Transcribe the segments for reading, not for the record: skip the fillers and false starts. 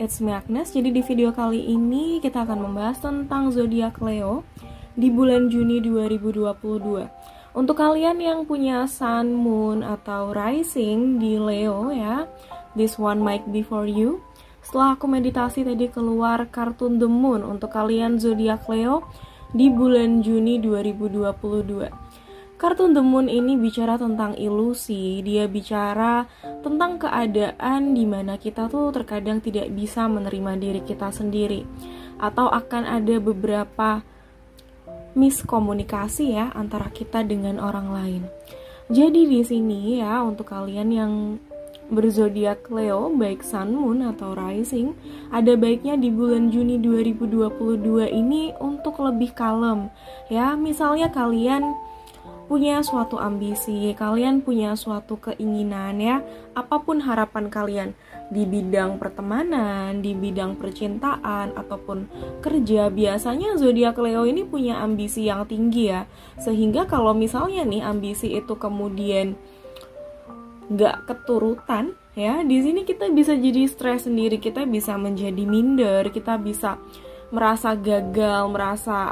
it's me Agnes. Jadi di video kali ini kita akan membahas tentang zodiak Leo di bulan Juni 2022. Untuk kalian yang punya Sun, Moon, atau Rising di Leo ya, this one might be for you. Setelah aku meditasi tadi keluar kartun The Moon untuk kalian zodiak Leo di bulan Juni 2022. Kartun The Moon ini bicara tentang ilusi, dia bicara tentang keadaan di mana kita tuh terkadang tidak bisa menerima diri kita sendiri, atau akan ada beberapa miskomunikasi ya antara kita dengan orang lain. Jadi di sini ya untuk kalian yang berzodiak Leo, baik Sun, Moon, atau Rising, ada baiknya di bulan Juni 2022 ini untuk lebih kalem ya. Misalnya kalian punya suatu ambisi, kalian punya suatu keinginan ya, apapun harapan kalian di bidang pertemanan, di bidang percintaan, ataupun kerja. Biasanya zodiak Leo ini punya ambisi yang tinggi ya, sehingga kalau misalnya nih ambisi itu kemudian nggak keturutan ya, di sini kita bisa jadi stres sendiri, kita bisa menjadi minder, kita bisa merasa gagal, merasa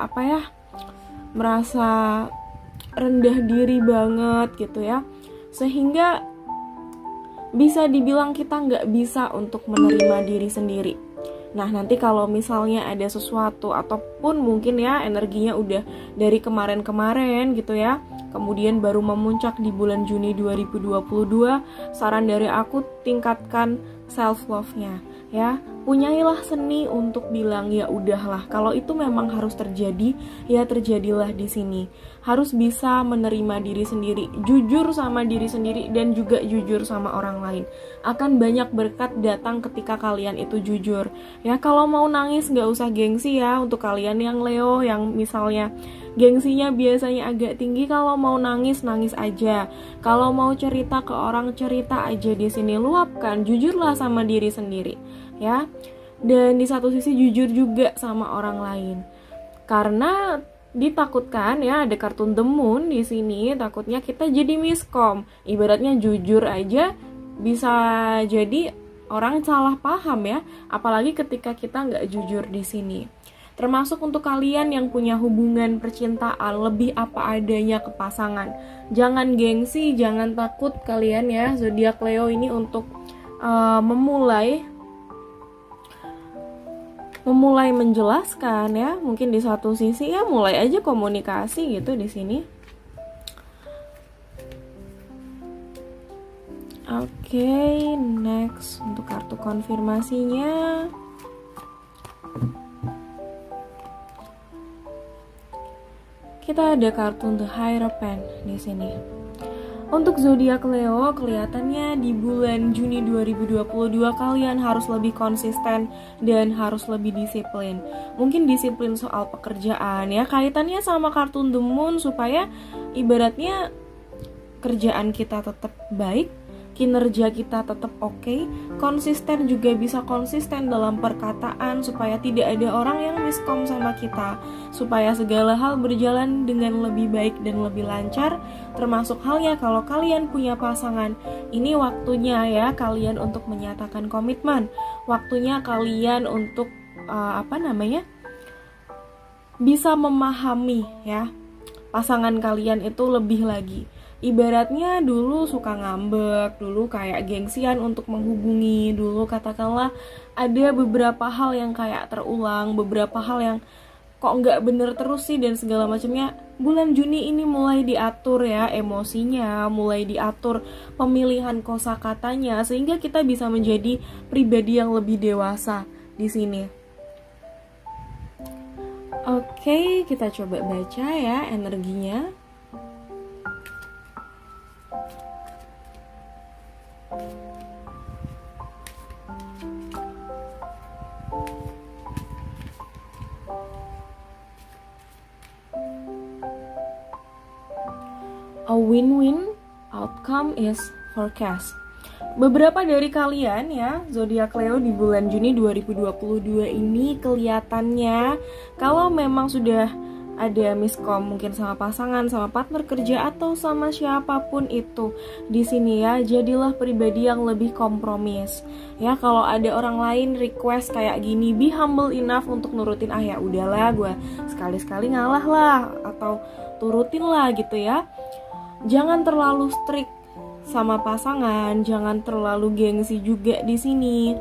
rendah diri banget gitu ya, sehingga bisa dibilang kita nggak bisa untuk menerima diri sendiri. Nah nanti kalau misalnya ada sesuatu ataupun mungkin ya energinya udah dari kemarin-kemarin gitu ya, kemudian baru memuncak di bulan Juni 2022, saran dari aku tingkatkan self love-nya ya. Punyailah seni untuk bilang ya udahlah, kalau itu memang harus terjadi ya terjadilah di sini. Harus bisa menerima diri sendiri, jujur sama diri sendiri, dan juga jujur sama orang lain. Akan banyak berkat datang ketika kalian itu jujur ya. Kalau mau nangis nggak usah gengsi ya, untuk kalian yang Leo yang misalnya gengsinya biasanya agak tinggi, kalau mau nangis nangis aja, kalau mau cerita ke orang cerita aja di sini, luapkan, jujurlah sama diri sendiri ya. Dan di satu sisi jujur juga sama orang lain, karena ditakutkan ya ada kartun The Moon di sini, takutnya kita jadi miskom. Ibaratnya jujur aja bisa jadi orang salah paham ya, apalagi ketika kita nggak jujur di sini. Termasuk untuk kalian yang punya hubungan percintaan, lebih apa adanya ke pasangan. Jangan gengsi, jangan takut kalian ya zodiak Leo ini untuk memulai menjelaskan ya. Mungkin di satu sisi ya mulai aja komunikasi gitu di sini. Oke, next untuk kartu konfirmasinya. Kita ada kartu The Hierophant di sini. Untuk zodiak Leo, kelihatannya di bulan Juni 2022 kalian harus lebih konsisten dan harus lebih disiplin. Mungkin disiplin soal pekerjaan ya, kaitannya sama kartun The Moon, supaya ibaratnya kerjaan kita tetap baik, kinerja kita tetap oke, konsisten juga bisa konsisten dalam perkataan, supaya tidak ada orang yang miskom sama kita, supaya segala hal berjalan dengan lebih baik dan lebih lancar. Termasuk halnya kalau kalian punya pasangan, ini waktunya ya kalian untuk menyatakan komitmen, waktunya kalian untuk bisa memahami ya pasangan kalian itu lebih lagi. Ibaratnya dulu suka ngambek, dulu kayak gengsian untuk menghubungi, dulu katakanlah ada beberapa hal yang kayak terulang, beberapa hal yang kok nggak bener terus sih dan segala macamnya. Bulan Juni ini mulai diatur ya emosinya, mulai diatur pemilihan kosakatanya, sehingga kita bisa menjadi pribadi yang lebih dewasa di sini. Oke, kita coba baca ya energinya. A win-win outcome is forecast. Beberapa dari kalian ya zodiak Leo di bulan Juni 2022 ini kelihatannya kalau memang sudah ada miskom mungkin sama pasangan, sama partner kerja atau sama siapapun itu di sini ya, jadilah pribadi yang lebih kompromis. Ya, kalau ada orang lain request kayak gini, be humble enough untuk nurutin, ya udahlah gue sekali-sekali ngalah lah atau turutin lah gitu ya. Jangan terlalu strict sama pasangan, jangan terlalu gengsi juga di sini.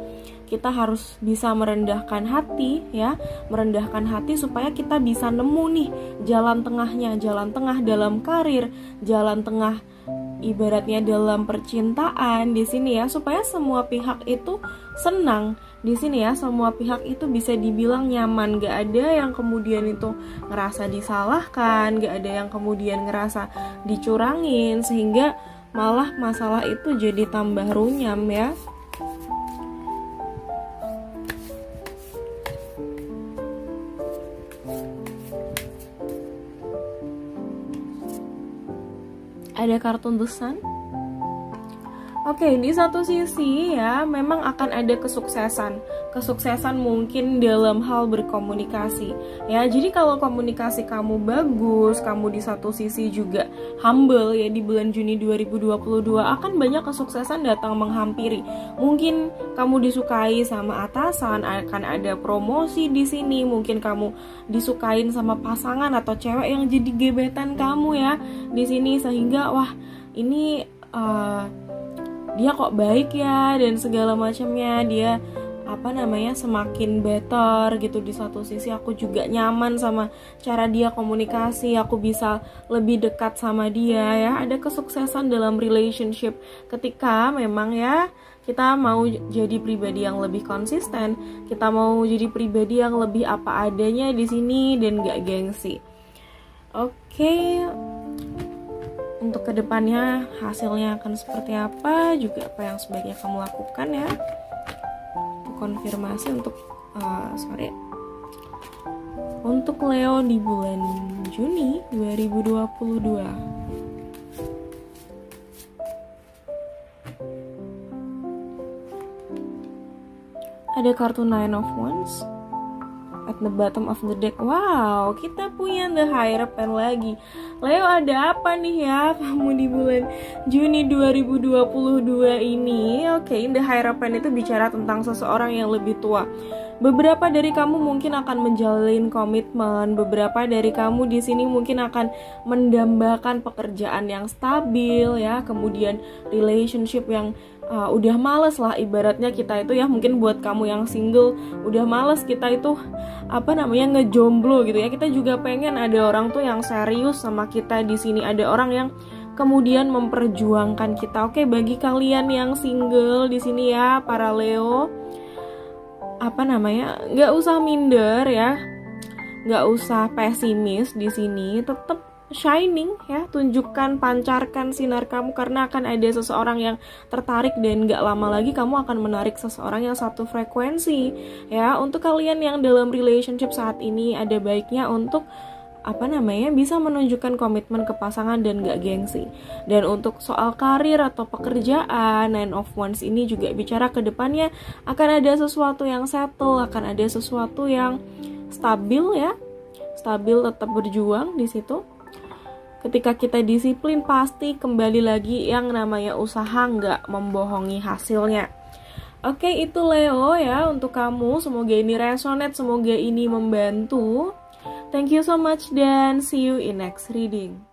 Kita harus bisa merendahkan hati ya, merendahkan hati supaya kita bisa nemu nih jalan tengahnya, jalan tengah dalam karir, jalan tengah ibaratnya dalam percintaan di sini ya, supaya semua pihak itu senang di sini ya, semua pihak itu bisa dibilang nyaman, gak ada yang kemudian itu ngerasa disalahkan, gak ada yang kemudian ngerasa dicurangin, sehingga malah masalah itu jadi tambah runyam ya. Ada kartun The Sun. Oke, di satu sisi ya memang akan ada kesuksesan mungkin dalam hal berkomunikasi ya. Jadi kalau komunikasi kamu bagus, kamu di satu sisi juga humble ya, di bulan Juni 2022 akan banyak kesuksesan datang menghampiri. Mungkin kamu disukai sama atasan, akan ada promosi di sini. Mungkin kamu disukain sama pasangan atau cewek yang jadi gebetan kamu ya di sini, sehingga wah ini dia kok baik ya dan segala macamnya, dia semakin better gitu. Di satu sisi aku juga nyaman sama cara dia komunikasi, aku bisa lebih dekat sama dia ya. Ada kesuksesan dalam relationship ketika memang ya kita mau jadi pribadi yang lebih konsisten, kita mau jadi pribadi yang lebih apa adanya di sini dan gak gengsi. Oke. Untuk kedepannya hasilnya akan seperti apa, juga apa yang sebaiknya kamu lakukan ya. Konfirmasi untuk Leo di bulan Juni 2022. Ada kartu Nine of Wands at the bottom of the deck. Wow, kita punya The Hierophant lagi. Leo, ada apa nih ya kamu di bulan Juni 2022 ini? Oke, The Hierophant itu bicara tentang seseorang yang lebih tua. Beberapa dari kamu mungkin akan menjalin komitmen, beberapa dari kamu di sini mungkin akan mendambakan pekerjaan yang stabil ya, kemudian relationship yang udah males lah ibaratnya kita itu ya. Mungkin buat kamu yang single udah males kita itu ngejomblo gitu ya. Kita juga pengen ada orang tuh yang serius sama kita di sini, ada orang yang kemudian memperjuangkan kita. Oke, bagi kalian yang single di sini ya, para Leo, nggak usah minder ya, nggak usah pesimis di sini, tetap shining ya, tunjukkan, pancarkan sinar kamu, karena akan ada seseorang yang tertarik dan gak lama lagi kamu akan menarik seseorang yang satu frekuensi ya. Untuk kalian yang dalam relationship saat ini, ada baiknya untuk bisa menunjukkan komitmen ke pasangan dan gak gengsi. Dan untuk soal karir atau pekerjaan, Nine of Wands ini juga bicara ke depannya akan ada sesuatu yang settle, akan ada sesuatu yang stabil ya, stabil, tetap berjuang di situ. Ketika kita disiplin, pasti kembali lagi yang namanya usaha nggak membohongi hasilnya. Oke, itu Leo ya untuk kamu. Semoga ini resonate, semoga ini membantu. Thank you so much dan see you in next reading.